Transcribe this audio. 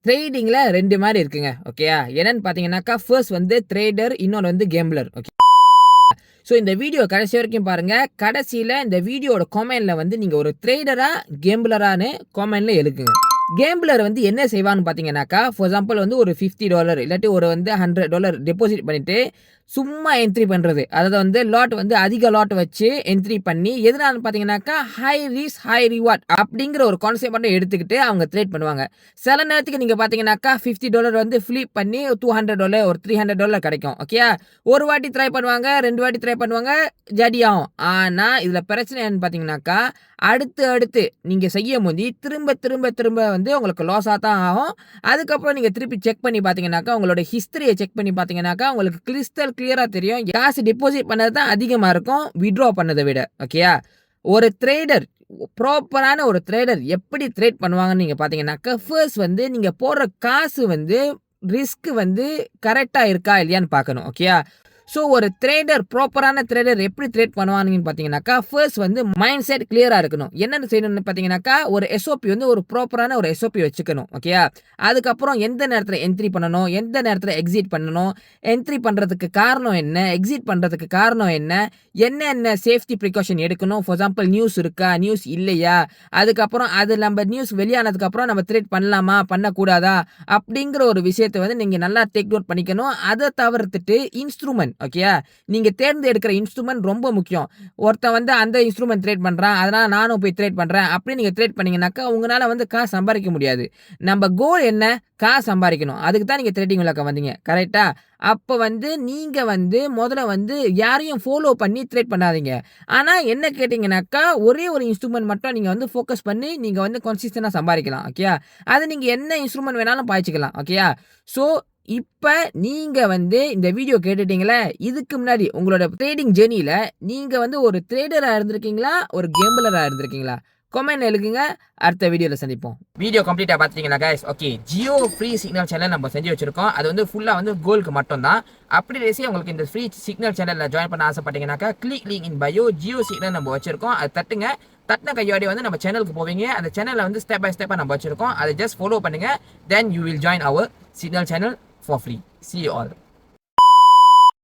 ட்ரேடிங்ல 2 மாரி இருக்குங்க. ஓகேயா? என்னன்னு பார்த்தீங்கன்னாக்கா, ஃபர்ஸ்ட் வந்து ட்ரேடர், இன்னொன்னு வந்து கேம்பிளர். ஓகே. ஸோ இந்த வீடியோ கடைசி வரைக்கும் பாருங்க. கடைசியில இந்த வீடியோவோட காமெண்ட்ல வந்து நீங்க ஒரு ட்ரேடரா, கேம்பிளரான்னு காமெண்ட்ல எழுதுங்க. கேம்பிளர் வந்து என்ன செய்வான்னு பார்த்தீங்கன்னாக்கா, ஃபார் எக்ஸாம்பிள் வந்து ஒரு $50 இல்லாட்டி ஒரு வந்து $100 டெபாசிட் பண்ணிட்டு, சும்மா என்ட்ரி பண்றது. அதாவது வந்து லாட் வந்து அதிக லாட் வச்சு என்ட்ரி பண்ணி, எதனாலன்னு பார்த்தீங்கன்னாக்கா, ஹை ரிஸ்க், ஹை ரிவார்ட் அப்படிங்கிற ஒரு கான்செப்ட் மட்டும் எடுத்துக்கிட்டு அவங்க ட்ரேட் பண்ணுவாங்க. சில நேரத்துக்கு நீங்க பார்த்தீங்கன்னாக்கா, $50 வந்து ஃபிளிப் பண்ணி $200 ஒரு $300 கிடைக்கும். ஓகேயா? ஒரு வாட்டி ட்ரை பண்ணுவாங்க, 2 வாட்டி ட்ரை பண்ணுவாங்க, ஜடியாகும். ஆனா, இதுல பிரச்சனை என்னன்னு பார்த்தீங்கன்னாக்கா, அடுத்து நீங்க செய்யும்போது திரும்ப வந்து உங்களுக்கு லாஸா தான் ஆகும். அதுக்கப்புறம் நீங்க திருப்பி செக் பண்ணி பார்த்தீங்கன்னாக்கா, உங்களோட ஹிஸ்டரிய செக் பண்ணி பார்த்தீங்கன்னாக்கா, உங்களுக்கு கிறிஸ்டல் கிளியரா தெரியும். காசு டெபாசிட் பண்ணது தான் அதிகமா இருக்கும், வித்ட்ரா பண்ணத விட. ஓகேயா? ஒரு ட்ரேடர் ப்ராப்பரான ஒரு ட்ரேடர் எப்படி ட்ரேட் பண்ணுவாங்கன்னு நீங்க பார்த்தீங்கன்னாக்கா, ஃபர்ஸ்ட் வந்து நீங்க போடுற காசு வந்து ரிஸ்க் வந்து கரெக்ட்டா இருக்கா இல்லையான்னு பார்க்கணும். ஓகேயா? ஸோ ஒரு ட்ரேடர் ப்ராப்பரான ட்ரேடர் எப்படி ட்ரேட் பண்ணுவாங்கன்னு பார்த்தீங்கன்னாக்கா, ஃபர்ஸ்ட் வந்து மைண்ட் செட் கிளியரா இருக்கணும். என்னென்ன செய்யணும்னு பார்த்தீங்கன்னாக்கா, ஒரு எஸ்ஓபி வந்து ஒரு ப்ராப்பரான ஒரு எஸ்ஓபி வச்சுக்கணும். ஓகேயா? அதுக்கப்புறம் எந்த நேரத்தில என்ட்ரி பண்ணணும், எந்த நேரத்தில எக்ஸிட் பண்ணணும், என்ட்ரி பண்றதுக்கு காரணம் என்ன, எக்ஸிட் பண்றதுக்கு காரணம் என்ன, என்னென்ன சேஃப்டி ப்ரிகாஷன் எடுக்கணும். ஃபார் எக்ஸாம்பிள் நியூஸ் இருக்கா, நியூஸ் இல்லையா, அதுக்கப்புறம் அது நம்ம நியூஸ் வெளியானதுக்கப்புறம் நம்ம ட்ரேட் பண்ணலாமா, பண்ணக்கூடாதா அப்படிங்கிற ஒரு விஷயத்த வந்து நீங்க நல்லா டேக் நோட் பண்ணிக்கணும். அத தவிர்த்துட்டு இன்ஸ்ட்ருமென்ட். ஓகேயா? நீங்க தேர்ந்தெடுக்கிற இன்ஸ்ட்ருமென்ட் ரொம்ப முக்கியம். ஒருத்தன் வந்து அந்த இன்ஸ்ட்ருமென்ட் ட்ரேட் பண்றான், அதனால நானும் போய் ட்ரேட் பண்றேன் அப்படி நீங்க ட்ரேட் பண்ணீங்கன்னாக்கா, உங்களால வந்து காசு சம்பாதிக்க முடியாது. நம்ம கோல் என்ன? காசு சம்பாதிக்கணும். அதுக்கு தான் நீங்க ட்ரேடிங் உலகம் வந்தீங்க. கரெக்ட்டா? அப்ப வந்து நீங்க வந்து முதல்ல வந்து யாரையும் ஃபாலோ பண்ணி ட்ரேட் பண்ணாதீங்க. ஆனா என்ன கேட்டீங்கன்னாக்கா, ஒரே ஒரு இன்ஸ்ட்ருமென்ட் மட்டும் நீங்க வந்து ஃபோக்கஸ் பண்ணி நீங்க வந்து கன்சிஸ்டன்ட்டா சம்பாதிக்கலாம். ஓகேயா? அது நீங்க என்ன இன்ஸ்ட்ருமென்ட் வேணாலும் பாய்ச்சுக்கலாம். ஓகேயா? ஸோ இப்ப நீங்க வந்து இந்த வீடியோ கேட்டுட்டீங்கல்ல, இதுக்கு முன்னாடி உங்களோட ட்ரேடிங் ஜர்னில நீங்க வந்து ஒரு ட்ரேடரா இருந்திருக்கீங்களா? ஒரு கேம்பிளரா இருந்திருக்கீங்களா? கமெண்ட்ல எழுதுங்க. அடுத்த வீடியோல சந்திப்போம். வீடியோ கம்ப்ளீட்டா பார்த்துட்டீங்களா guys? Okay. Jio free signal channel நம்ம செஞ்சு வச்சிருக்கோம். அது வந்து ஃபுல்லா வந்து கோல்க்கு மட்டும் தான். அப்படி ரேசி உங்களுக்கு இந்த ஃப்ரீ சிக்னல் சேனல்ல ஜாயின் பண்ண ஆசைப்பட்டீங்கன்னாக்கா, click link in bio Jio signal நம்ம வச்சிருக்கோம். அது தட்டுங்க. தட்டின கையோட வந்து நம்ம சேனலுக்கு போவீங்க. அந்த சேனல்ல வந்து ஸ்டெப் பை ஸ்டெப்பா நம்ம வச்சிருக்கோம். அதை ஜஸ்ட் ஃபாலோ பண்ணுங்க. Then you will join our Signal channel for free. See you all.